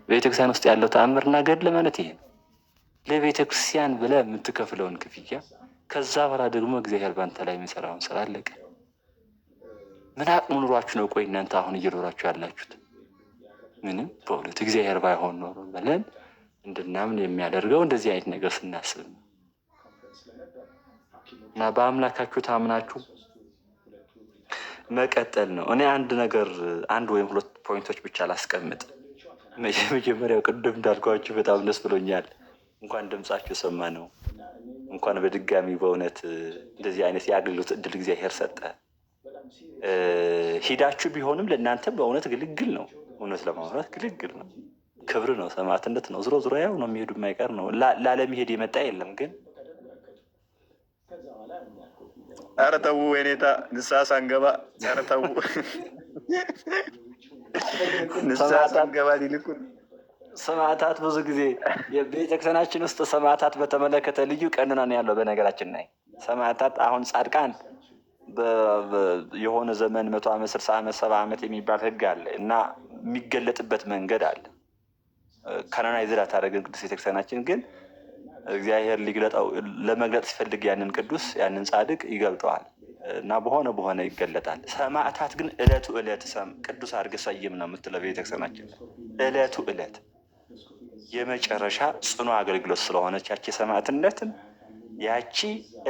ቤተክርስቲያን ውስጥ ያለው ተአምርና ገድል ማለት ይሄ ነው። ለቤተክርስቲያን ብለህ የምትከፍለውን ክፍያ ከዛ በኋላ ደግሞ እግዚአብሔር ባንተ ላይ የሚሰራውን ስራ አለቀ። ምን አቅሙ ኑሯችሁ ነው ቆይ እናንተ አሁን እየኖራችሁ ያላችሁት? ምንም። በእውነት እግዚአብሔር ባይሆን ኖሮ ብለን እንድናምን የሚያደርገው እንደዚህ አይነት ነገር ስናስብ ነው። እና በአምላካችሁ ታምናችሁ መቀጠል ነው። እኔ አንድ ወይም ሁለት ፖይንቶች ብቻ ላስቀምጥ። መጀመሪያው ቅድም እንዳልኳችሁ በጣም ደስ ብሎኛል። እንኳን ድምጻችሁ ሰማ ነው። እንኳን በድጋሚ በእውነት እንደዚህ አይነት የአገልግሎት እድል እግዚአብሔር ሰጠ። ሂዳችሁ ቢሆንም ለእናንተ በእውነት ግልግል ነው። እውነት ለማውራት ግልግል ነው፣ ክብር ነው፣ ሰማዕትነት ነው። ዝሮ ዝሮ ያው ነው፣ የሚሄዱ የማይቀር ነው። ላለመሄድ የመጣ የለም። ግን ኧረ ተው ወይኔታ ንስሐ ሳንገባ ኧረ ተው ንስሐ ሳንገባ ሊልኩን ሰማዕታት ብዙ ጊዜ የቤተክርስቲያናችን ውስጥ ሰማዕታት በተመለከተ ልዩ ቀኖና ነው ያለው። በነገራችን ላይ ሰማዕታት አሁን ጻድቃን የሆነ ዘመን 100 ዓመት 60 ዓመት 70 ዓመት የሚባል ህግ አለ እና የሚገለጥበት መንገድ አለ። ካኖናይዝድ አታደርግም ቅዱስ ቤተክርስቲያናችን። ግን እግዚአብሔር ሊግለጠው ለመግለጥ ሲፈልግ ያንን ቅዱስ ያንን ጻድቅ ይገልጠዋል እና በሆነ ይገለጣል። ሰማዕታት ግን እለቱ እለት ቅዱስ አድርገህ ሰይም ነው የምትለው ቤተክርስቲያናችን። እለቱ እለት የመጨረሻ ጽኑ አገልግሎት ስለሆነች ያቺ ሰማዕትነትን ያቺ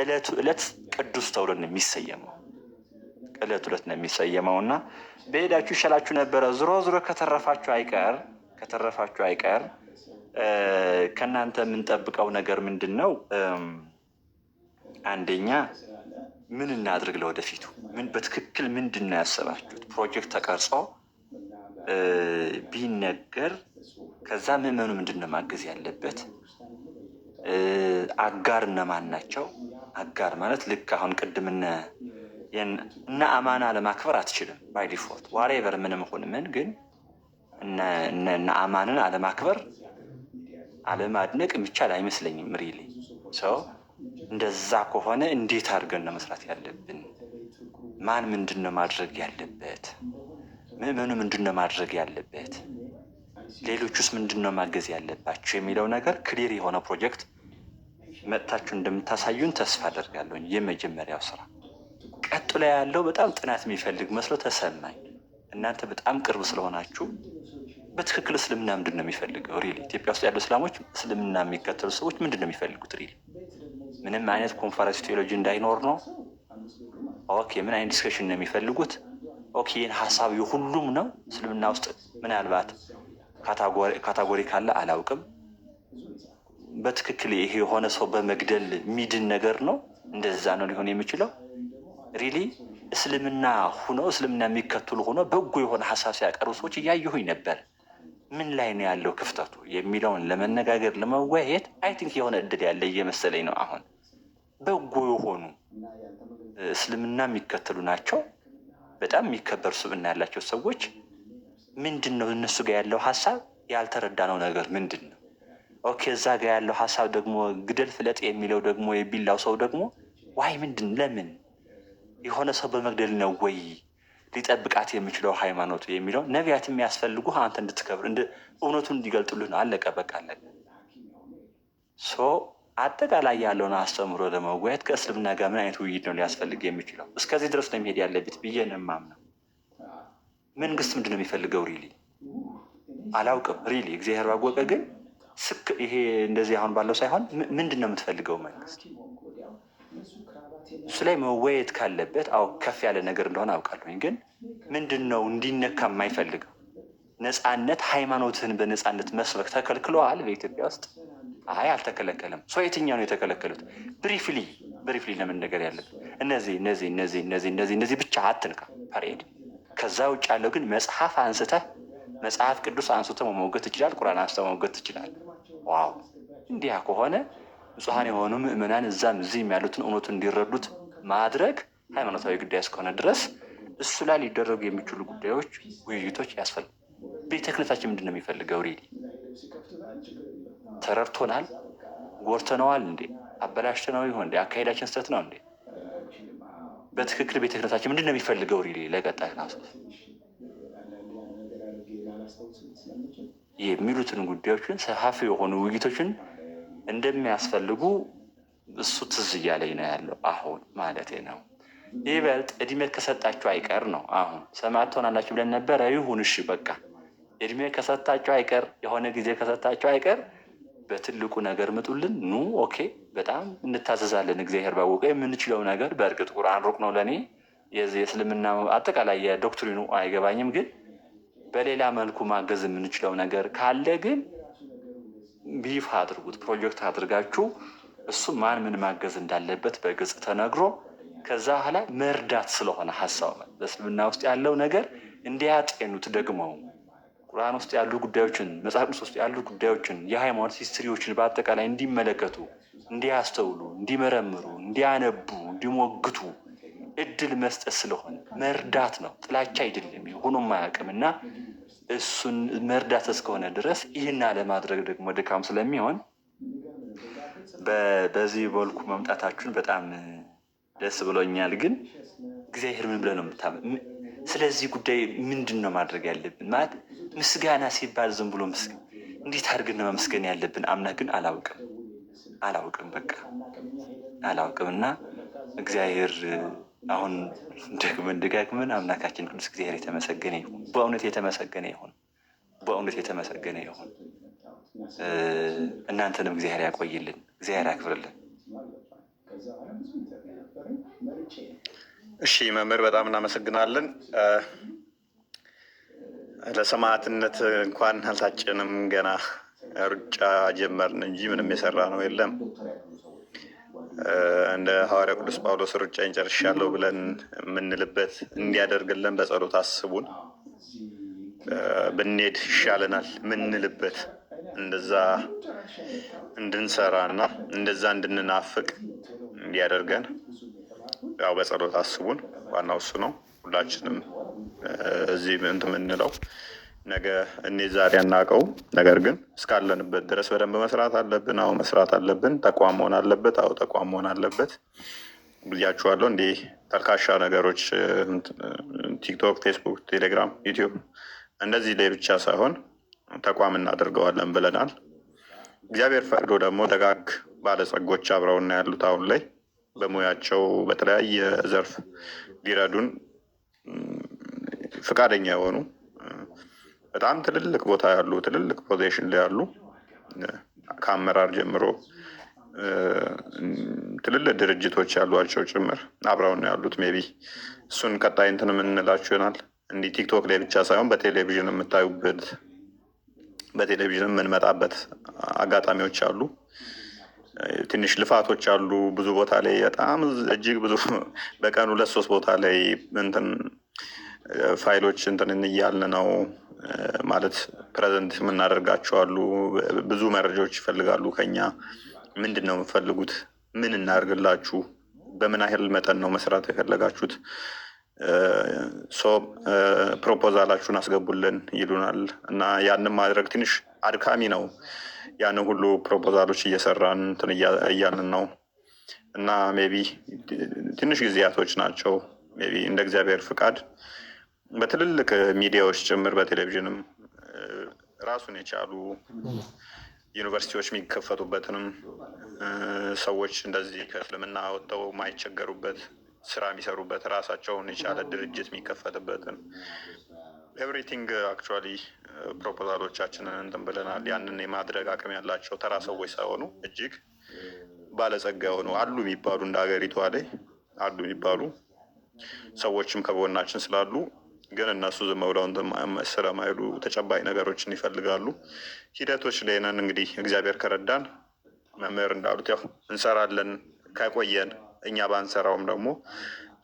እለቱ እለት ቅዱስ ተብሎ ነው የሚሰየመው። እለቱ እለት ነው የሚሰየመው እና በሄዳችሁ ይሻላችሁ ነበረ። ዝሮ ከተረፋችሁ አይቀር ከእናንተ የምንጠብቀው ነገር ምንድን ነው? አንደኛ ምን እናድርግ ለወደፊቱ? በትክክል ምንድን ነው ያሰባችሁት? ፕሮጀክት ተቀርጾ ቢነገር ከዛ ምዕመኑ ምንድን ነው ማገዝ ያለበት? አጋር እነማን ናቸው? አጋር ማለት ልክ አሁን ቅድም እነ አማና ለማክበር አትችልም ባይ ዲፎልት ዋሬቨር ምንም ሆን ምን ግን እነ አማንን አለማክበር አለማድነቅ የሚቻል አይመስለኝም። ሪሊ ሰው እንደዛ ከሆነ እንዴት አድርገን ነው መስራት ያለብን? ማን ምንድን ነው ማድረግ ያለበት? ምዕመኑ ምንድን ነው ማድረግ ያለበት? ሌሎቹስ ምንድን ነው ማገዝ ያለባቸው የሚለው ነገር ክሊር የሆነ ፕሮጀክት መጥታችሁ እንደምታሳዩን ተስፋ አደርጋለሁ። የመጀመሪያው ስራ። ቀጥሎ ያለው በጣም ጥናት የሚፈልግ መስሎ ተሰማኝ። እናንተ በጣም ቅርብ ስለሆናችሁ በትክክል እስልምና ምንድን ነው የሚፈልገው? ሪሊ ኢትዮጵያ ውስጥ ያሉ እስላሞች እስልምና የሚከተሉ ሰዎች ምንድን ነው የሚፈልጉት? ሪሊ ምንም አይነት ኮንፈረንስ ቴዎሎጂ እንዳይኖር ነው? ኦኬ። ምን አይነት ዲስከሽን ነው የሚፈልጉት? ኦኬ። ይህን ሀሳብ የሁሉም ነው? እስልምና ውስጥ ምናልባት ካታጎሪ ካለ አላውቅም። በትክክል ይሄ የሆነ ሰው በመግደል ሚድን ነገር ነው? እንደዛ ነው ሊሆን የሚችለው? ሪሊ እስልምና ሁኖ እስልምና የሚከተሉ ሆኖ በጎ የሆነ ሀሳብ ሲያቀርቡ ሰዎች እያየሁኝ ነበር። ምን ላይ ነው ያለው ክፍተቱ የሚለውን ለመነጋገር ለመወያየት አይ ቲንክ የሆነ እድል ያለ እየመሰለኝ ነው። አሁን በጎ የሆኑ እስልምና የሚከተሉ ናቸው፣ በጣም የሚከበሩ ስብዕና ያላቸው ሰዎች ምንድን ነው እነሱ ጋር ያለው ሀሳብ? ያልተረዳነው ነገር ምንድን ነው? ኦኬ። እዛ ጋር ያለው ሀሳብ ደግሞ ግደል ፍለጥ የሚለው ደግሞ የቢላው ሰው ደግሞ ዋይ ምንድን ለምን የሆነ ሰው በመግደል ነው ወይ ሊጠብቃት የሚችለው ሃይማኖቱ የሚለው ነቢያት የሚያስፈልጉ አንተ እንድትከብር እውነቱን እንዲገልጡልህ ነው። አለቀ በቃ አለቀ። አጠቃላይ ያለውን አስተምሮ ለመወያየት ከእስልምና ጋር ምን አይነት ውይይት ነው ሊያስፈልግ የሚችለው? እስከዚህ ድረስ ነው የሚሄድ ያለበት ብዬ ነው የማምነው። መንግስት ምንድን ነው የሚፈልገው? ሪሊ አላውቅም። ሪሊ እግዚአብሔር ባወቀ ግን ይሄ እንደዚህ አሁን ባለው ሳይሆን ምንድን ነው የምትፈልገው መንግስት? እሱ ላይ መወያየት ካለበት ከፍ ያለ ነገር እንደሆነ አውቃለሁኝ። ግን ምንድን ነው እንዲነካ የማይፈልገው? ነፃነት፣ ሃይማኖትህን በነፃነት መስበክ ተከልክለዋል በኢትዮጵያ ውስጥ? አይ አልተከለከለም። የትኛው ነው የተከለከሉት? ብሪፍሊ ለመነገር ያለብን እነዚህ ብቻ አትንካ ፓሬድ። ከዛ ውጭ ያለው ግን መጽሐፍ ቅዱስ አንስቶ መሞገት ትችላል። ቁርአን አንስቶ መሞገት ትችላል። ዋው! እንዲያ ከሆነ ንጹሐን የሆኑ ምዕመናን እዛም እዚህም ያሉትን እውነቱን እንዲረዱት ማድረግ ሃይማኖታዊ ጉዳይ እስከሆነ ድረስ እሱ ላይ ሊደረጉ የሚችሉ ጉዳዮች፣ ውይይቶች ያስፈልጋል። ቤተ ክህነታችን ምንድን ነው የሚፈልገው? ሪሊ ተረድቶናል? ጎርተነዋል እንዴ? አበላሽተነው ይሆን እንዴ? አካሄዳችን ስህተት ነው እንዴ? በትክክል ቤተ ክህነታችን ምንድን ነው የሚፈልገው? ሪሊ ለቀጣይ ራሱ የሚሉትን ጉዳዮችን ሰፋፊ የሆኑ ውይይቶችን እንደሚያስፈልጉ እሱ ትዝ እያለኝ ነው ያለው አሁን ማለት ነው። ይበልጥ እድሜ ከሰጣችሁ አይቀር ነው። አሁን ሰማዕት ትሆናላችሁ ብለን ነበረ። ይሁን እሺ፣ በቃ እድሜ ከሰጣችሁ አይቀር፣ የሆነ ጊዜ ከሰጣችሁ አይቀር በትልቁ ነገር ምጡልን። ኑ ኦኬ፣ በጣም እንታዘዛለን። እግዚአብሔር ባወቀ የምንችለው ነገር። በእርግጥ ቁርአን ሩቅ ነው ለእኔ፣ የዚህ የእስልምና አጠቃላይ የዶክትሪኑ አይገባኝም። ግን በሌላ መልኩ ማገዝ የምንችለው ነገር ካለ ግን ቢፍ አድርጉት፣ ፕሮጀክት አድርጋችሁ እሱ ማን ምን ማገዝ እንዳለበት በግልጽ ተነግሮ ከዛ በኋላ መርዳት ስለሆነ ሀሳብ በእስልምና ውስጥ ያለው ነገር እንዲያጤኑት ደግሞ ቁርአን ውስጥ ያሉ ጉዳዮችን፣ መጽሐፍ ቅዱስ ውስጥ ያሉ ጉዳዮችን፣ የሃይማኖት ሂስትሪዎችን በአጠቃላይ እንዲመለከቱ፣ እንዲያስተውሉ፣ እንዲመረምሩ፣ እንዲያነቡ፣ እንዲሞግቱ እድል መስጠት ስለሆነ መርዳት ነው። ጥላቻ አይደለም። ሆኖም አያውቅም እና እሱን መርዳት እስከሆነ ድረስ ይህን አለማድረግ ደግሞ ድካም ስለሚሆን በዚህ በልኩ መምጣታችሁን በጣም ደስ ብሎኛል። ግን እግዚአብሔር ምን ብለህ ነው ስለዚህ ጉዳይ ምንድን ነው ማድረግ ያለብን? ማለት ምስጋና ሲባል ዝም ብሎ እንዴት አድርገን ነው መመስገን ያለብን? አምና ግን አላውቅም በቃ አላውቅም። እና እግዚአብሔር አሁን ደጋግመን አምላካችን ቅዱስ እግዚአብሔር የተመሰገነ ይሁን፣ በእውነት የተመሰገነ ይሁን፣ በእውነት የተመሰገነ ይሁን። እናንተንም እግዚአብሔር ያቆይልን፣ እግዚአብሔር ያክብርልን። እሺ መምህር በጣም እናመሰግናለን። ለሰማዕትነት እንኳን አልታጨንም፣ ገና ሩጫ ጀመርን እንጂ ምንም የሰራ ነው የለም። እንደ ሐዋርያ ቅዱስ ጳውሎስ ሩጫዬን ጨርሻለሁ ብለን የምንልበት እንዲያደርግልን በጸሎት አስቡን። ብንሄድ ይሻለናል ምንልበት እንደዛ እንድንሰራ እና እንደዛ እንድንናፍቅ እንዲያደርገን ያው በጸሎት አስቡን። ዋናው እሱ ነው። ሁላችንም እዚህ እንትን የምንለው ነገ እኔ ዛሬ አናውቀው፣ ነገር ግን እስካለንበት ድረስ በደንብ መስራት አለብን። አዎ መስራት አለብን። ተቋም መሆን አለበት። አዎ ተቋም መሆን አለበት ብያችኋለሁ። እንዲህ ተልካሻ ነገሮች ቲክቶክ፣ ፌስቡክ፣ ቴሌግራም፣ ዩቲዩብ እንደዚህ ላይ ብቻ ሳይሆን ተቋም እናደርገዋለን ብለናል። እግዚአብሔር ፈቅዶ ደግሞ ደጋግ ባለጸጎች አብረውና ያሉት አሁን ላይ በሙያቸው በተለያየ ዘርፍ ሊረዱን ፈቃደኛ የሆኑ በጣም ትልልቅ ቦታ ያሉ ትልልቅ ፖዚሽን ላይ ያሉ ከአመራር ጀምሮ ትልልቅ ድርጅቶች ያሏቸው ጭምር አብረውና ያሉት ሜቢ እሱን ቀጣይ እንትን የምንላችሁ ይሆናል። እንዲህ ቲክቶክ ላይ ብቻ ሳይሆን በቴሌቪዥን የምታዩበት በቴሌቪዥን የምንመጣበት አጋጣሚዎች አሉ። ትንሽ ልፋቶች አሉ። ብዙ ቦታ ላይ በጣም እጅግ ብዙ በቀን 2-3 ቦታ ላይ እንትን ፋይሎች እንትን እያልን ነው ማለት ፕሬዘንት የምናደርጋቸው አሉ። ብዙ መረጃዎች ይፈልጋሉ ከኛ። ምንድን ነው የምፈልጉት? ምን እናደርግላችሁ? በምን ያህል መጠን ነው መስራት የፈለጋችሁት? ፕሮፖዛላችሁን አስገቡልን ይሉናል እና ያንን ማድረግ ትንሽ አድካሚ ነው። ያንን ሁሉ ፕሮፖዛሎች እየሰራን እንትን እያልን ነው እና ሜቢ ትንሽ ጊዜያቶች ናቸው። ሜቢ እንደ እግዚአብሔር ፍቃድ በትልልቅ ሚዲያዎች ጭምር በቴሌቪዥንም ራሱን የቻሉ ዩኒቨርሲቲዎች የሚከፈቱበትንም ሰዎች እንደዚህ ከእስልምና ወጥተው የማይቸገሩበት ስራ የሚሰሩበት ራሳቸውን የቻለ ድርጅት የሚከፈትበትን ኤቭሪቲንግ አክቹዋሊ ፕሮፖዛሎቻችንን እንትን ብለናል። ያንን የማድረግ አቅም ያላቸው ተራ ሰዎች ሳይሆኑ እጅግ ባለጸጋ የሆኑ አሉ የሚባሉ እንደ ሀገሪቷ ላይ አሉ የሚባሉ ሰዎችም ከጎናችን ስላሉ ግን እነሱ ዝም ብለው ስለማይሉ ተጨባጭ ነገሮችን ይፈልጋሉ። ሂደቶች ላይ ነን። እንግዲህ እግዚአብሔር ከረዳን መምህር እንዳሉት ያው እንሰራለን። ከቆየን እኛ ባንሰራውም ደግሞ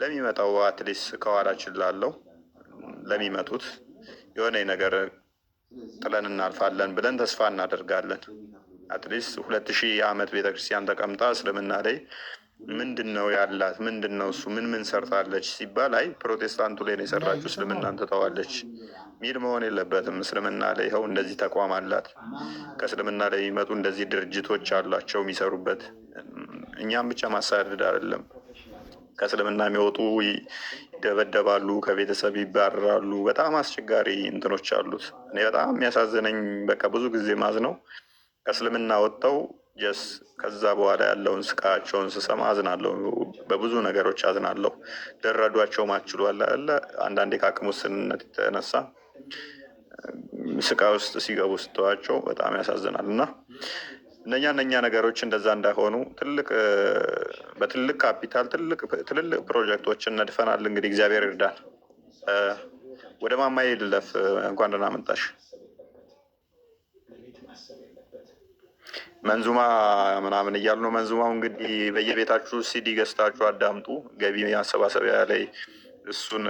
ለሚመጣው አትሊስት ከኋላችን ላለው ለሚመጡት የሆነ ነገር ጥለን እናልፋለን ብለን ተስፋ እናደርጋለን። አትሊስት 2000 ዓመት ቤተክርስቲያን ተቀምጣ እስልምና ላይ ምንድን ነው ያላት? ምንድን ነው እሱ? ምን ሰርታለች ሲባል አይ ፕሮቴስታንቱ ላይ ነው የሰራችው እስልምናን ትተዋለች ሚል መሆን የለበትም። እስልምና ላይ ይኸው እንደዚህ ተቋም አላት። ከእስልምና ላይ የሚመጡ እንደዚህ ድርጅቶች አላቸው የሚሰሩበት። እኛም ብቻ ማሳደድ አይደለም። ከእስልምና የሚወጡ ይደበደባሉ፣ ከቤተሰብ ይባረራሉ። በጣም አስቸጋሪ እንትኖች አሉት። እኔ በጣም የሚያሳዝነኝ በቃ ብዙ ጊዜ ማዝ ነው ከእስልምና ወጥተው ጀስ ከዛ በኋላ ያለውን ስቃያቸውን ስሰማ አዝናለሁ። በብዙ ነገሮች አዝናለሁ። ልረዷቸው ማችሉ አለ አንዳንዴ ከአቅም ውስንነት የተነሳ ስቃይ ውስጥ ሲገቡ ስተዋቸው በጣም ያሳዝናል። እና እነኛ ነገሮች እንደዛ እንዳይሆኑ በትልቅ ካፒታል ትልልቅ ፕሮጀክቶችን ነድፈናል። እንግዲህ እግዚአብሔር ይርዳል። ወደ ማማዬ ልለፍ። እንኳን ደህና መጣሽ። መንዙማ ምናምን እያሉ ነው። መንዙማው እንግዲህ በየቤታችሁ ሲዲ ገዝታችሁ አዳምጡ። ገቢ ማሰባሰቢያ ላይ እሱን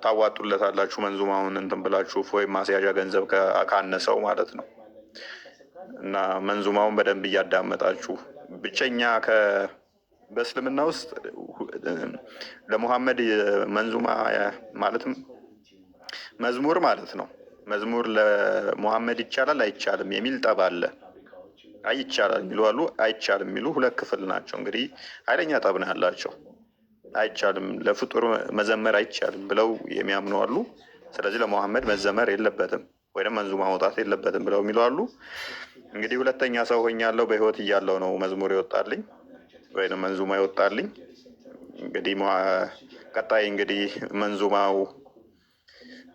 ታዋጡለታላችሁ። መንዙማውን እንትን ብላችሁ ወይም ማስያዣ ገንዘብ ካነሰው ማለት ነው። እና መንዙማውን በደንብ እያዳመጣችሁ ብቸኛ በእስልምና ውስጥ ለሙሐመድ መንዙማ ማለትም መዝሙር ማለት ነው። መዝሙር ለሙሐመድ ይቻላል አይቻልም የሚል ጠብ አለ። ይቻላል የሚሉ አሉ፣ አይቻልም የሚሉ ሁለት ክፍል ናቸው። እንግዲህ ኃይለኛ ጠብ ነው ያላቸው። አይቻልም ለፍጡር መዘመር አይቻልም ብለው የሚያምኑ አሉ። ስለዚህ ለሙሐመድ መዘመር የለበትም ወይም መንዙማ መውጣት የለበትም ብለው የሚሉ አሉ። እንግዲህ ሁለተኛ ሰው ሆኛለሁ፣ በህይወት እያለው ነው መዝሙር ይወጣልኝ ወይም መንዙማ ይወጣልኝ። እንግዲህ ቀጣይ እንግዲህ መንዙማው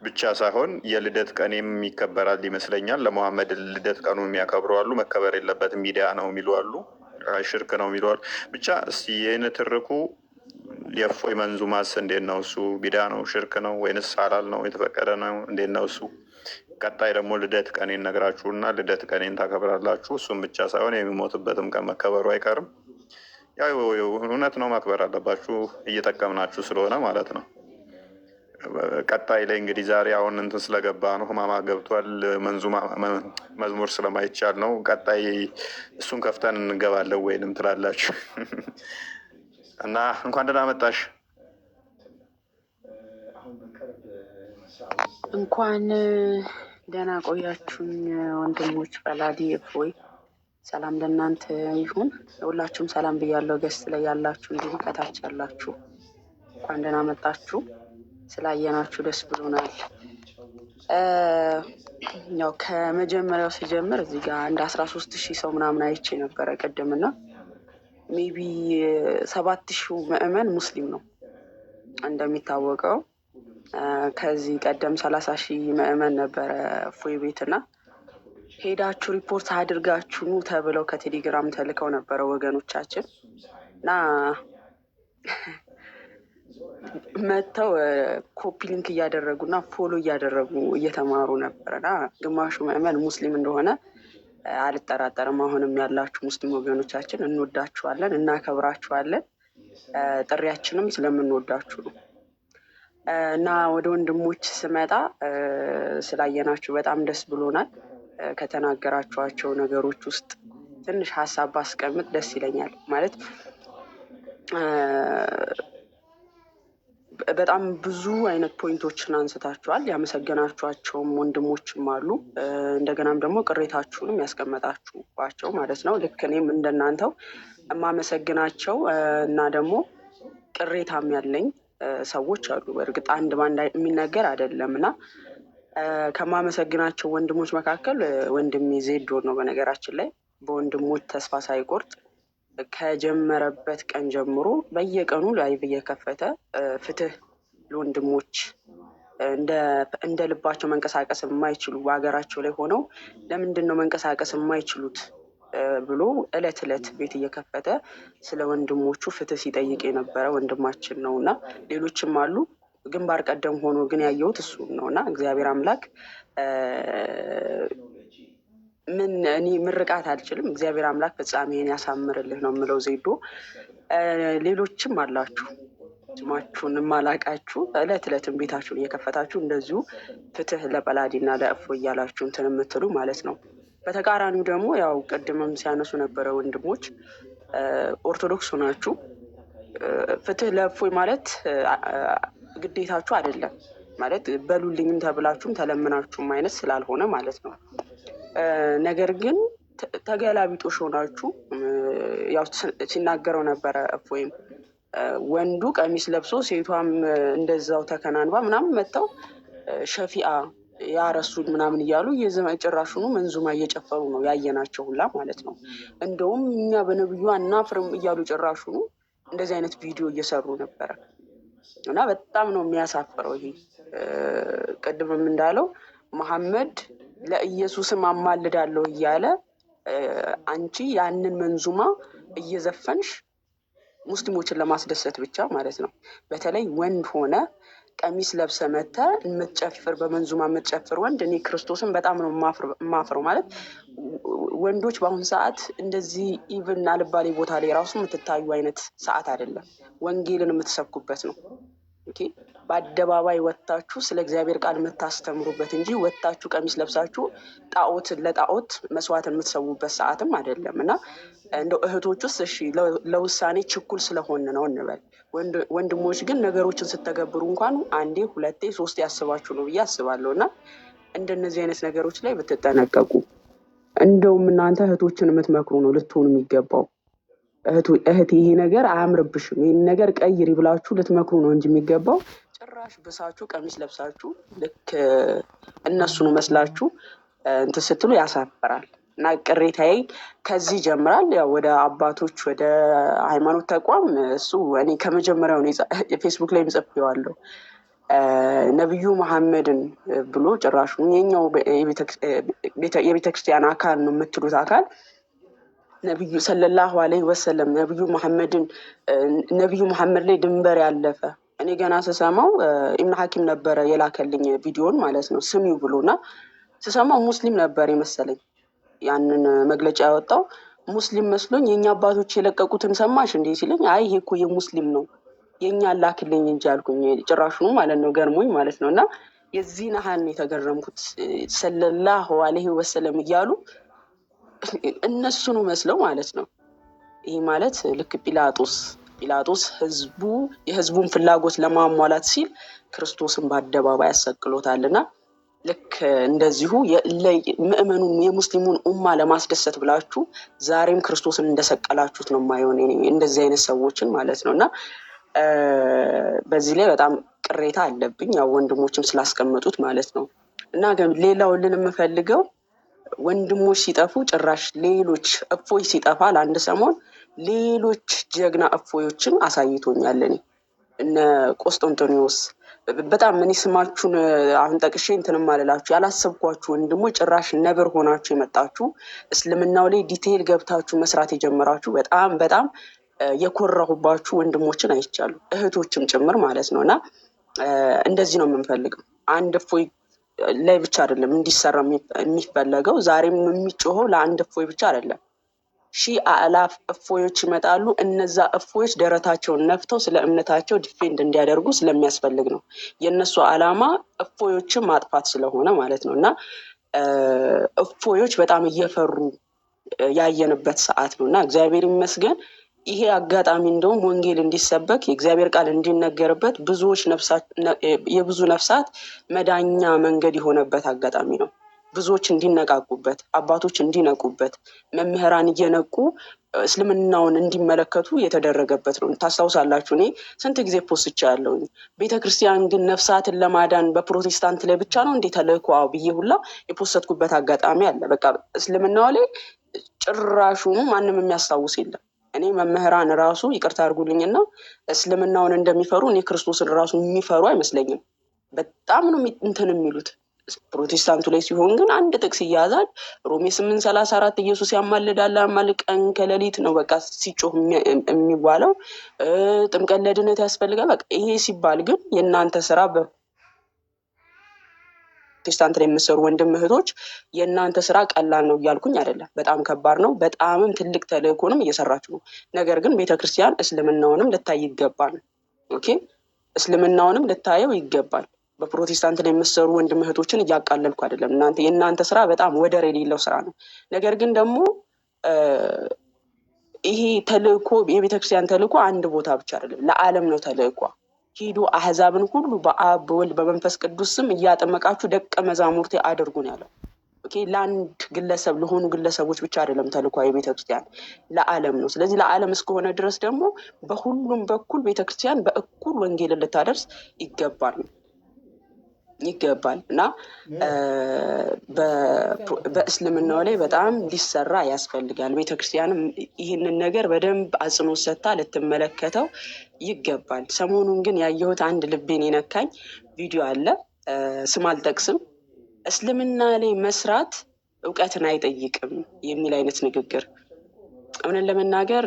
ብቻ ሳይሆን የልደት ቀኔም ይከበራል ይመስለኛል። ለሙሐመድ ልደት ቀኑ የሚያከብሩ አሉ። መከበር የለበትም ሚዲያ ነው የሚሉ አሉ። ሽርክ ነው የሚሉ አሉ። ብቻ እስቲ ይህን ትርኩ። የእፎይ መንዙማስ እንዴት ነው እሱ? ቢዳ ነው ሽርክ ነው ወይንስ ሐላል ነው የተፈቀደ ነው? እንዴት ነው እሱ? ቀጣይ ደግሞ ልደት ቀኔን ነግራችሁና ልደት ቀኔን ታከብራላችሁ። እሱም ብቻ ሳይሆን የሚሞትበትም ቀን መከበሩ አይቀርም። ያው እውነት ነው ማክበር አለባችሁ፣ እየጠቀምናችሁ ስለሆነ ማለት ነው። ቀጣይ ላይ እንግዲህ ዛሬ አሁን እንትን ስለገባ ነው ህማማ ገብቷል። መዝሙር ስለማይቻል ነው። ቀጣይ እሱን ከፍተን እንገባለን ወይንም ትላላችሁ። እና እንኳን ደህና መጣሽ። እንኳን ደህና ቆያችሁኝ ወንድሞች። በላዲ እፎይ ሰላም ለእናንተ ይሁን። ሁላችሁም ሰላም ብያለሁ። ገስት ላይ ያላችሁ እንዲሁም ከታች ያላችሁ እንኳን ደህና መጣችሁ። ስላየናችሁ ደስ ብሎናል። ያው ከመጀመሪያው ሲጀምር እዚህ ጋር እንደ 13,000 ሰው ምናምን አይቼ ነበረ ቅድምና ሜቢ 7,000 ምዕመን ሙስሊም ነው እንደሚታወቀው። ከዚህ ቀደም 30,000 ምዕመን ነበረ እፎይ ቤትና ሄዳችሁ ሪፖርት አድርጋችሁ ኑ ተብለው ከቴሌግራም ተልከው ነበረ ወገኖቻችን እና መጥተው ኮፒ ሊንክ እያደረጉና ፎሎ እያደረጉ እየተማሩ ነበርና ግማሹ ምዕመን ሙስሊም እንደሆነ አልጠራጠርም። አሁንም ያላችሁ ሙስሊም ወገኖቻችን እንወዳችኋለን፣ እናከብራችኋለን። ጥሪያችንም ስለምንወዳችሁ ነው። እና ወደ ወንድሞች ስመጣ ስላየናችሁ በጣም ደስ ብሎናል። ከተናገራችኋቸው ነገሮች ውስጥ ትንሽ ሀሳብ ባስቀምጥ ደስ ይለኛል። ማለት በጣም ብዙ አይነት ፖይንቶችን አንስታችኋል። ያመሰገናችኋቸውም ወንድሞችም አሉ። እንደገናም ደግሞ ቅሬታችሁንም ያስቀመጣችሁባቸው ማለት ነው። ልክ እኔም እንደናንተው የማመሰግናቸው እና ደግሞ ቅሬታም ያለኝ ሰዎች አሉ። በእርግጥ አንድ ባንድ የሚነገር አይደለም እና ከማመሰግናቸው ወንድሞች መካከል ወንድሜ ዜዶ ነው። በነገራችን ላይ በወንድሞች ተስፋ ሳይቆርጥ ከጀመረበት ቀን ጀምሮ በየቀኑ ላይቭ እየከፈተ ፍትህ ለወንድሞች እንደ ልባቸው መንቀሳቀስ የማይችሉ በሀገራቸው ላይ ሆነው ለምንድን ነው መንቀሳቀስ የማይችሉት ብሎ እለት እለት ቤት እየከፈተ ስለ ወንድሞቹ ፍትህ ሲጠይቅ የነበረ ወንድማችን ነው እና ሌሎችም አሉ። ግንባር ቀደም ሆኖ ግን ያየሁት እሱ ነው እና እግዚአብሔር አምላክ እኔ ምርቃት አልችልም። እግዚአብሔር አምላክ ፍጻሜን ያሳምርልህ ነው የምለው። ዜዶ ሌሎችም አላችሁ ስማችሁን የማላቃችሁ እለት እለትም ቤታችሁን እየከፈታችሁ እንደዚሁ ፍትህ ለበላዲና ለእፎይ እያላችሁ እንትን የምትሉ ማለት ነው። በተቃራኒው ደግሞ ያው ቅድምም ሲያነሱ ነበረ ወንድሞች ኦርቶዶክስ ሆናችሁ ፍትህ ለእፎይ ማለት ግዴታችሁ አይደለም ማለት በሉልኝም ተብላችሁም ተለምናችሁም አይነት ስላልሆነ ማለት ነው። ነገር ግን ተገላቢጦሽ ሆናችሁ ያው ሲናገረው ነበረ እፎይም ወንዱ ቀሚስ ለብሶ ሴቷም እንደዛው ተከናንባ ምናምን መጥተው ሸፊአ ያረሱን ምናምን እያሉ ጭራሹኑ መንዙማ እየጨፈሩ ነው ያየናቸው ሁላ ማለት ነው። እንደውም እኛ በነብዩ አናፍርም እያሉ ጭራሹኑ እንደዚህ አይነት ቪዲዮ እየሰሩ ነበረ እና በጣም ነው የሚያሳፍረው። ይሄ ቅድምም እንዳለው መሐመድ ለኢየሱስም አማልዳለሁ እያለ አንቺ ያንን መንዙማ እየዘፈንሽ ሙስሊሞችን ለማስደሰት ብቻ ማለት ነው። በተለይ ወንድ ሆነ ቀሚስ ለብሰ መተ የምትጨፍር በመንዙማ የምትጨፍር ወንድ እኔ ክርስቶስን በጣም ነው የማፍረው። ማለት ወንዶች በአሁኑ ሰዓት እንደዚህ ኢቭን አልባሌ ቦታ ላይ ራሱ የምትታዩ አይነት ሰዓት አይደለም። ወንጌልን የምትሰብኩበት ነው። ኦኬ በአደባባይ ወጥታችሁ ስለ እግዚአብሔር ቃል የምታስተምሩበት እንጂ ወጥታችሁ ቀሚስ ለብሳችሁ ለጣዖት መስዋዕትን የምትሰዉበት ሰዓትም አይደለም። እና እንደው እህቶች ውስጥ እሺ ለውሳኔ ችኩል ስለሆን ነው እንበል። ወንድሞች ግን ነገሮችን ስተገብሩ እንኳን አንዴ ሁለቴ ሶስቴ ያስባችሁ ነው ብዬ አስባለሁ። እና እንደነዚህ አይነት ነገሮች ላይ ብትጠነቀቁ። እንደውም እናንተ እህቶችን የምትመክሩ ነው ልትሆኑ የሚገባው። እህት ይሄ ነገር አያምርብሽም፣ ይህን ነገር ቀይሪ ብላችሁ ልትመክሩ ነው እንጂ የሚገባው ጭራሽ ብሳችሁ ቀሚስ ለብሳችሁ ልክ እነሱን መስላችሁ እንትን ስትሉ ያሳፈራል። እና ቅሬታዬ ከዚህ ይጀምራል። ያው ወደ አባቶች ወደ ሃይማኖት ተቋም እሱ እኔ ከመጀመሪያው ፌስቡክ ላይ ጽፌዋለሁ። ነቢዩ መሐመድን ብሎ ጭራሹ የኛው የቤተክርስቲያን አካል ነው የምትሉት አካል ነቢዩ ሰለላሁ ዐለይሂ ወሰለም ነቢዩ መሐመድ ላይ ድንበር ያለፈ እኔ ገና ስሰማው ኢብኑ ሐኪም ነበረ የላከልኝ ቪዲዮን ማለት ነው ስሚው ብሎና ስሰማው ሙስሊም ነበር የመሰለኝ። ያንን መግለጫ ያወጣው ሙስሊም መስሎኝ የኛ አባቶች የለቀቁትን ሰማሽ እንዴ ሲለኝ አይ ይሄ እኮ የሙስሊም ነው የኛ ላክልኝ እንጂ አልኩኝ። ጭራሹ ማለት ነው ገርሞኝ ማለት ነው። እና የዚህ ነሐን የተገረምኩት ሰለላሁ ዐለይሂ ወሰለም እያሉ እነሱኑ መስለው ማለት ነው። ይሄ ማለት ልክ ጲላጦስ የህዝቡን ፍላጎት ለማሟላት ሲል ክርስቶስን በአደባባይ ያሰቅሎታልና ልክ እንደዚሁ ምእመኑን የሙስሊሙን ኡማ ለማስደሰት ብላችሁ ዛሬም ክርስቶስን እንደሰቀላችሁት ነው የማይሆን እንደዚህ አይነት ሰዎችን ማለት ነው። እና በዚህ ላይ በጣም ቅሬታ አለብኝ፣ ያው ወንድሞችም ስላስቀመጡት ማለት ነው። እና ሌላው የምፈልገው ወንድሞች ሲጠፉ ጭራሽ ሌሎች እፎይ ሲጠፋ ለአንድ ሰሞን ሌሎች ጀግና እፎዮችን አሳይቶኛል። እኔ እነ ቆስጠንጦኒዎስ በጣም እኔ ስማችሁን አሁን ጠቅሼ እንትንም አልላችሁ ያላሰብኳችሁ ወንድሞች ጭራሽ ነብር ሆናችሁ የመጣችሁ እስልምናው ላይ ዲቴይል ገብታችሁ መስራት የጀመራችሁ በጣም የኮራሁባችሁ ወንድሞችን አይቻሉ፣ እህቶችም ጭምር ማለት ነው። እና እንደዚህ ነው የምንፈልገው። አንድ እፎይ ላይ ብቻ አይደለም እንዲሰራ የሚፈለገው። ዛሬም የሚጮኸው ለአንድ እፎይ ብቻ አይደለም። 1000 አላፍ እፎዮች ይመጣሉ። እነዛ እፎዮች ደረታቸውን ነፍተው ስለ እምነታቸው ዲፌንድ እንዲያደርጉ ስለሚያስፈልግ ነው። የእነሱ ዓላማ እፎዮችን ማጥፋት ስለሆነ ማለት ነው። እና እፎዮች በጣም እየፈሩ ያየንበት ሰዓት ነው። እና እግዚአብሔር ይመስገን ይሄ አጋጣሚ እንደውም ወንጌል እንዲሰበክ የእግዚአብሔር ቃል እንዲነገርበት የብዙ ነፍሳት መዳኛ መንገድ የሆነበት አጋጣሚ ነው። ብዙዎች እንዲነቃቁበት፣ አባቶች እንዲነቁበት፣ መምህራን እየነቁ እስልምናውን እንዲመለከቱ የተደረገበት ነው። ታስታውሳላችሁ እኔ ስንት ጊዜ ፖስቻ ያለውኝ ቤተክርስቲያን ግን ነፍሳትን ለማዳን በፕሮቴስታንት ላይ ብቻ ነው እንዴ ተልእኮ ብዬ ሁላ የፖስተትኩበት አጋጣሚ አለ። በቃ እስልምናው ላይ ጭራሹኑ ማንም የሚያስታውስ የለም። እኔ መምህራን ራሱ ይቅርታ አድርጉልኝና እስልምናውን እንደሚፈሩ እኔ ክርስቶስን ራሱ የሚፈሩ አይመስለኝም። በጣም ነው እንትን የሚሉት። ፕሮቴስታንቱ ላይ ሲሆን ግን አንድ ጥቅስ ይያዛል። ሮሜ 8:34 ኢየሱስ ያማልዳል ቀን ከሌሊት ነው በቃ ሲጮህ የሚባለው። ጥምቀት ለድነት ያስፈልጋል። በቃ ይሄ ሲባል ግን የእናንተ ስራ ፕሮቴስታንት ላይ የምትሰሩ ወንድም እህቶች የእናንተ ስራ ቀላል ነው እያልኩኝ አይደለም። በጣም ከባድ ነው። በጣምም ትልቅ ተልእኮንም እየሰራችሁ ነው። ነገር ግን ቤተክርስቲያን እስልምናውንም ልታይ ይገባል። ኦኬ እስልምናውንም ልታየው ይገባል። በፕሮቴስታንት ላይ የምትሰሩ ወንድም እህቶችን እያቃለልኩ አይደለም። የእናንተ ስራ በጣም ወደር የሌለው ስራ ነው። ነገር ግን ደግሞ ይሄ ተልእኮ የቤተክርስቲያን ተልእኮ አንድ ቦታ ብቻ አይደለም፣ ለዓለም ነው ተልእኮ። ሂዱ አህዛብን ሁሉ በአብ በወልድ በመንፈስ ቅዱስ ስም እያጠመቃችሁ ደቀ መዛሙርቴ አድርጉን ያለው። ኦኬ፣ ለአንድ ግለሰብ ለሆኑ ግለሰቦች ብቻ አይደለም ተልኳ የቤተክርስቲያን ለዓለም ነው። ስለዚህ ለዓለም እስከሆነ ድረስ ደግሞ በሁሉም በኩል ቤተክርስቲያን በእኩል ወንጌልን ልታደርስ ይገባል እና በእስልምናው ላይ በጣም ሊሰራ ያስፈልጋል። ቤተክርስቲያንም ይህንን ነገር በደንብ አጽንኦት ሰጥታ ልትመለከተው ይገባል። ሰሞኑን ግን ያየሁት አንድ ልቤን የነካኝ ቪዲዮ አለ። ስም አልጠቅስም። እስልምና ላይ መስራት እውቀትን አይጠይቅም የሚል አይነት ንግግር። እውነት ለመናገር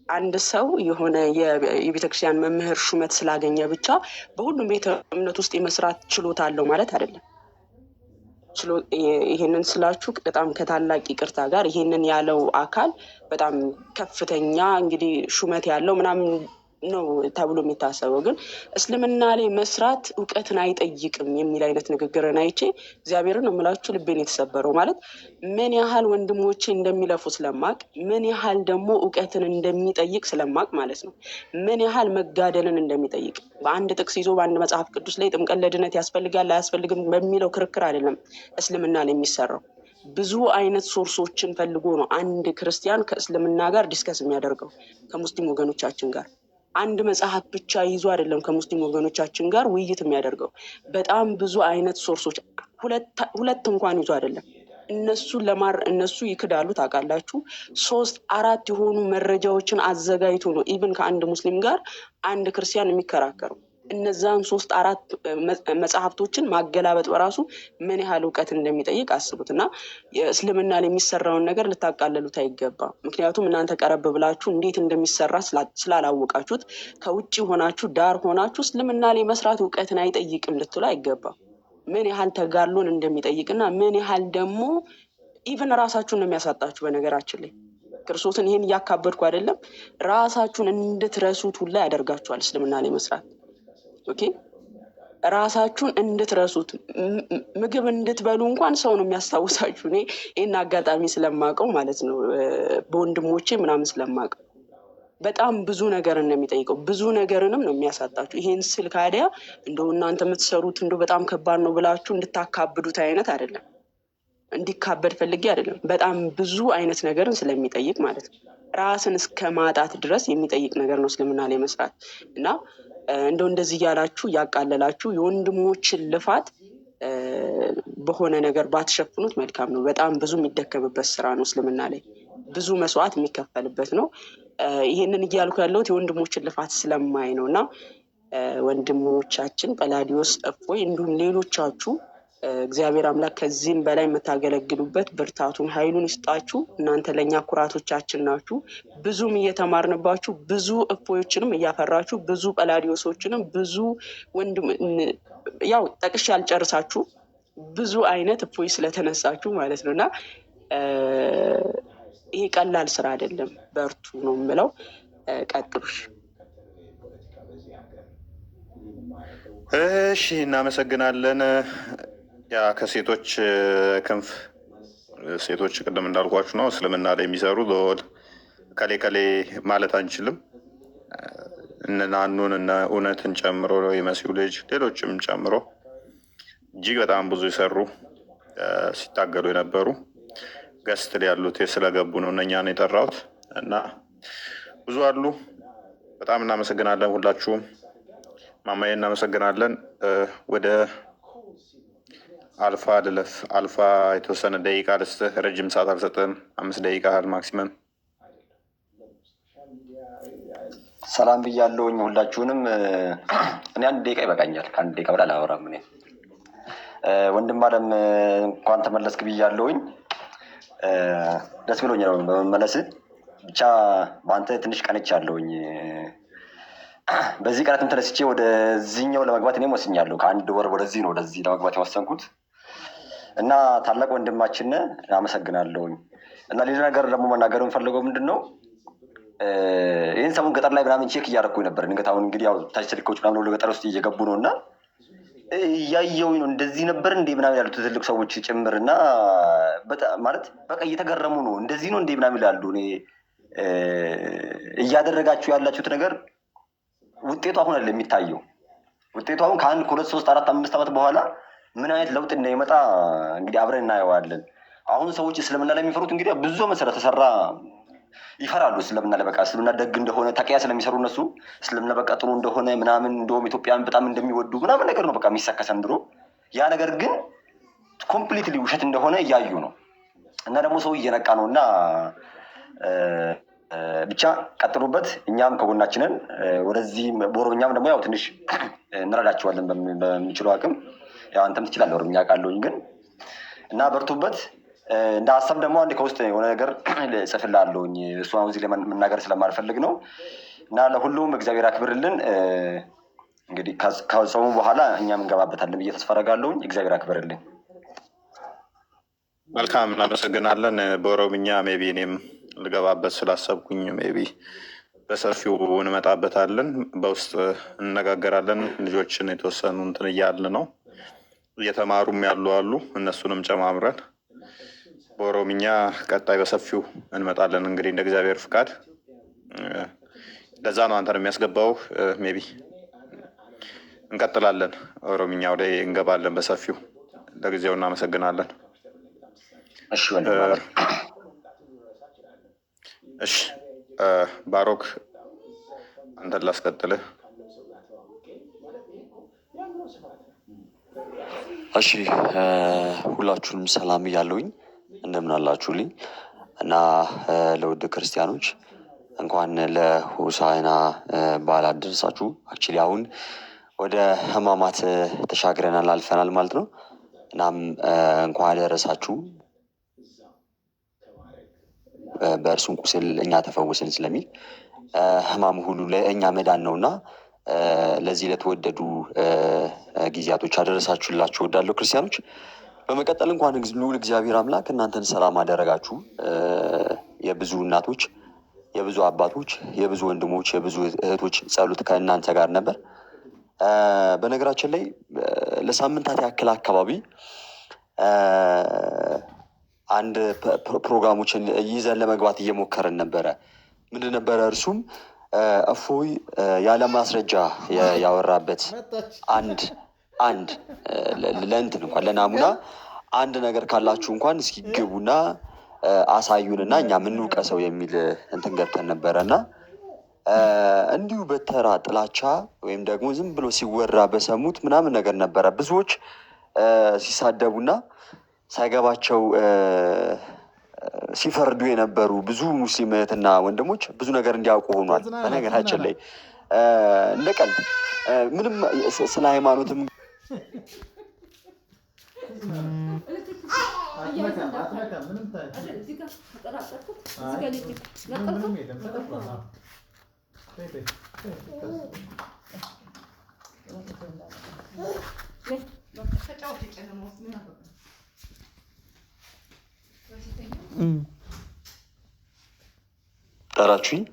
አንድ ሰው የሆነ የቤተክርስቲያን መምህር ሹመት ስላገኘ ብቻ በሁሉም ቤተ እምነት ውስጥ የመስራት ችሎታ አለው ማለት አይደለም። ይሄንን ስላችሁ በጣም ከታላቅ ይቅርታ ጋር ይሄንን ያለው አካል በጣም ከፍተኛ እንግዲህ ሹመት ያለው ምናምን ነው ተብሎ የሚታሰበው፣ ግን እስልምና ላይ መስራት እውቀትን አይጠይቅም የሚል አይነት ንግግርን አይቼ እግዚአብሔርን ነው የምላችሁ ልቤን የተሰበረው። ማለት ምን ያህል ወንድሞቼ እንደሚለፉ ስለማቅ፣ ምን ያህል ደግሞ እውቀትን እንደሚጠይቅ ስለማቅ ማለት ነው። ምን ያህል መጋደልን እንደሚጠይቅ በአንድ ጥቅስ ይዞ በአንድ መጽሐፍ ቅዱስ ላይ ጥምቀት ለድነት ያስፈልጋል አያስፈልግም በሚለው ክርክር አይደለም እስልምና ላይ የሚሰራው። ብዙ አይነት ሶርሶችን ፈልጎ ነው አንድ ክርስቲያን ከእስልምና ጋር ዲስከስ የሚያደርገው ከሙስሊም ወገኖቻችን ጋር። አንድ መጽሐፍ ብቻ ይዞ አይደለም ከሙስሊም ወገኖቻችን ጋር ውይይት የሚያደርገው። በጣም ብዙ አይነት ሶርሶች፣ ሁለት እንኳን ይዞ አይደለም። እነሱ ይክዳሉ ታውቃላችሁ። 3-4 የሆኑ መረጃዎችን አዘጋጅቶ ነው ኢቭን ከአንድ ሙስሊም ጋር አንድ ክርስቲያን የሚከራከረው። እነዛን 3-4 መጽሐፍቶችን ማገላበጥ በራሱ ምን ያህል እውቀት እንደሚጠይቅ አስቡት። እና የእስልምና ላይ የሚሰራውን ነገር ልታቃለሉት አይገባም። ምክንያቱም እናንተ ቀረብ ብላችሁ እንዴት እንደሚሰራ ስላላወቃችሁት ከውጭ ሆናችሁ ዳር ሆናችሁ እስልምና ላይ መስራት እውቀትን አይጠይቅም ልትሉ አይገባም። ምን ያህል ተጋድሎን እንደሚጠይቅና ምን ያህል ደግሞ ኢቭን ራሳችሁን ነው የሚያሳጣችሁ። በነገራችን ላይ ክርስቶስን ይህን እያካበድኩ አይደለም፣ ራሳችሁን እንድትረሱት ሁላ ያደርጋችኋል እስልምና ላይ መስራት። ኦኬ፣ ራሳችሁን እንድትረሱት ምግብ እንድትበሉ እንኳን ሰው ነው የሚያስታውሳችሁ። እኔ ይህን አጋጣሚ ስለማውቀው ማለት ነው፣ በወንድሞቼ ምናምን ስለማውቀው በጣም ብዙ ነገርን ነው የሚጠይቀው፣ ብዙ ነገርንም ነው የሚያሳጣችሁ። ይሄን ስል ካዲያ እንደው እናንተ የምትሰሩት እንደው በጣም ከባድ ነው ብላችሁ እንድታካብዱት አይነት አይደለም፣ እንዲካበድ ፈልጌ አይደለም። በጣም ብዙ አይነት ነገርን ስለሚጠይቅ ማለት ነው፣ ራስን እስከ ማጣት ድረስ የሚጠይቅ ነገር ነው እስልምና ላይ መስራት እና እንደው እንደዚህ እያላችሁ ያቃለላችሁ የወንድሞችን ልፋት በሆነ ነገር ባትሸፍኑት መልካም ነው። በጣም ብዙ የሚደከምበት ስራ ነው እስልምና ላይ፣ ብዙ መስዋዕት የሚከፈልበት ነው። ይሄንን እያልኩ ያለሁት የወንድሞችን ልፋት ስለማይ ነው። እና ወንድሞቻችን ጰላዲዮስ፣ እፎይ እንዲሁም ሌሎቻችሁ እግዚአብሔር አምላክ ከዚህም በላይ የምታገለግሉበት ብርታቱን ኃይሉን ይስጣችሁ። እናንተ ለእኛ ኩራቶቻችን ናችሁ። ብዙም እየተማርንባችሁ ብዙ እፎዮችንም እያፈራችሁ ብዙ ጰላዲዮሶችንም ብዙ ያው ጠቅሼ ያልጨርሳችሁ ብዙ አይነት እፎይ ስለተነሳችሁ ማለት ነው እና ይሄ ቀላል ስራ አይደለም። በርቱ ነው የምለው። ቀጥሉሽ። እሺ፣ እናመሰግናለን። ያ ከሴቶች ክንፍ ሴቶች ቅድም እንዳልኳችሁ ነው እስልምና ላይ የሚሰሩ ከሌ ከሌ ማለት አንችልም። እነ ናኑን እነ እውነትን ጨምሮ የመሲሁ ልጅ ሌሎችም ጨምሮ እጅግ በጣም ብዙ የሰሩ ሲታገሉ የነበሩ ገስት ያሉት ስለገቡ ነው እነኛን የጠራሁት እና ብዙ አሉ። በጣም እናመሰግናለን ሁላችሁም። ማማዬ እናመሰግናለን። ወደ አልፋ ልለፍ። አልፋ የተወሰነ ደቂቃ ልስጥህ። ረጅም ሰዓት አልሰጥህም፣ 5 ደቂቃ ያህል ማክሲመም። ሰላም ብያለሁኝ ሁላችሁንም። እኔ 1 ደቂቃ ይበቃኛል፣ ከ1 ደቂቃ በላይ አላወራም። እኔ ወንድም አለም እንኳን ተመለስክ ብያለሁኝ። ደስ ብሎኝ ነው በመመለስ። ብቻ በአንተ ትንሽ ቀንቻለሁኝ። በዚህ ቀናትም ተነስቼ ወደዚህኛው ለመግባት እኔም ወስኛለሁ። ከ1 ወር ወደዚህ ነው ወደዚህ ለመግባት የወሰንኩት እና ታላቅ ወንድማችን አመሰግናለሁኝ። እና ሌላ ነገር ደግሞ መናገር የምፈልገው ምንድን ነው፣ ይህን ሰሞን ገጠር ላይ ምናምን ቼክ እያደረኩኝ ነበር። ድንገት አሁን እንግዲህ ያው ታች ስልኮች ምናምን ወደ ገጠር ውስጥ እየገቡ ነው እና እያየሁኝ ነው እንደዚህ ነበር እንዴ ምናምን ያሉት ትልቅ ሰዎች ጭምር እና ማለት በቃ እየተገረሙ ነው። እንደዚህ ነው እንዴ ምናምን ይላሉ። እኔ እያደረጋችሁ ያላችሁት ነገር ውጤቱ አሁን አለ የሚታየው። ውጤቱ አሁን ከ1 2 3 4 5 ዓመት በኋላ ምን አይነት ለውጥ እንደሚመጣ እንግዲህ አብረን እናየዋለን። አሁን ሰዎች እስልምና ላይ የሚፈሩት እንግዲህ ብዙ ዓመት ስለተሰራ ይፈራሉ። እስልምና ላይ በቃ እስልምና ደግ እንደሆነ ተቂያ ስለሚሰሩ እነሱ እስልምና በቃ ጥሩ እንደሆነ ምናምን እንደውም ኢትዮጵያን በጣም እንደሚወዱ ምናምን ነገር ነው በቃ የሚሰከሰን ድሮ። ያ ነገር ግን ኮምፕሊትሊ ውሸት እንደሆነ እያዩ ነው። እና ደግሞ ሰው እየነቃ ነው። እና ብቻ ቀጥሉበት። እኛም ከጎናችንን ወደዚህ በኦሮምኛም ደግሞ ያው ትንሽ እንረዳችኋለን በሚችለው አቅም። ያው አንተም ትችላለህ ኦሮምኛ ቃለሁኝ ግን እና በርቱበት። እንደ ሀሳብ ደግሞ አንድ ከውስጥ የሆነ ነገር ጽፍላለሁኝ። እሱ አሁን እዚህ መናገር ስለማልፈልግ ነው። እና ለሁሉም እግዚአብሔር አክብርልን። እንግዲህ ከጾሙ በኋላ እኛም እንገባበታለን ብዬ ተስፋ አደርጋለሁኝ። እግዚአብሔር አክብርልን። መልካም እናመሰግናለን። በኦሮምኛ ሜቢ እኔም ልገባበት ስላሰብኩኝ ሜቢ በሰፊው እንመጣበታለን። በውስጥ እንነጋገራለን። ልጆችን የተወሰኑ እንትን እያልን ነው እየተማሩም ያሉ አሉ። እነሱንም ጨማምረን በኦሮምኛ ቀጣይ በሰፊው እንመጣለን። እንግዲህ እንደ እግዚአብሔር ፍቃድ ለዛ ነው አንተን የሚያስገባው። ሜቢ እንቀጥላለን። ኦሮምኛው ላይ እንገባለን በሰፊው። ለጊዜው እናመሰግናለን። እሺ ባሮክ አንተን ላስቀጥልህ። እሺ ሁላችሁንም ሰላም እያለሁኝ እንደምን አላችሁልኝ? እና ለውድ ክርስቲያኖች እንኳን ለሆሳዕና በዓል አደረሳችሁ። አክቹዋሊ አሁን ወደ ሕማማት ተሻግረናል አልፈናል ማለት ነው። እናም እንኳን አደረሳችሁ። በእርሱም ቁስል እኛ ተፈወስን ስለሚል ሕማሙ ሁሉ ለእኛ መዳን ነውና ለዚህ ለተወደዱ ጊዜያቶች አደረሳችሁላችሁ እወዳለሁ ክርስቲያኖች። በመቀጠል እንኳን ልዑል እግዚአብሔር አምላክ እናንተን ሰላም አደረጋችሁ። የብዙ እናቶች፣ የብዙ አባቶች፣ የብዙ ወንድሞች፣ የብዙ እህቶች ጸሎት ከእናንተ ጋር ነበር። በነገራችን ላይ ለሳምንታት ያክል አካባቢ አንድ ፕሮግራሞችን ይዘን ለመግባት እየሞከርን ነበረ። ምንድን ነበረ እርሱም እፎይ ያለ ማስረጃ ያወራበት አንድ ለእንትን እንኳን ለናሙና አንድ ነገር ካላችሁ እንኳን እስኪ ግቡና አሳዩንና እኛ የምንውቀሰው የሚል እንትን ገብተን ነበረ እና እንዲሁ በተራ ጥላቻ ወይም ደግሞ ዝም ብሎ ሲወራ በሰሙት ምናምን ነገር ነበረ ብዙዎች ሲሳደቡና ሳይገባቸው ሲፈርዱ የነበሩ ብዙ ሙስሊም እህትና ወንድሞች ብዙ ነገር እንዲያውቁ ሆኗል። በነገራችን ላይ እንደ ቀልድ ምንም ስለ ሃይማኖትም ጠራችሁኝ።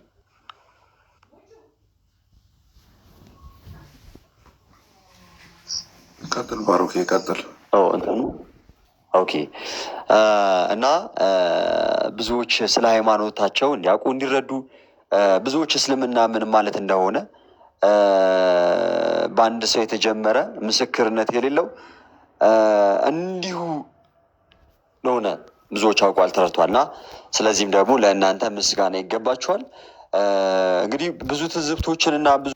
ቀጥል ባሮክ ቀጥል። ኦኬ እና ብዙዎች ስለ ሃይማኖታቸው እንዲያውቁ እንዲረዱ ብዙዎች እስልምና ምን ማለት እንደሆነ በአንድ ሰው የተጀመረ ምስክርነት የሌለው እንዲሁ ለሆነ ብዙዎች አውቋል ተረድቷል። እና ስለዚህም ደግሞ ለእናንተ ምስጋና ይገባችኋል። እንግዲህ ብዙ ትዝብቶችን እና ብዙ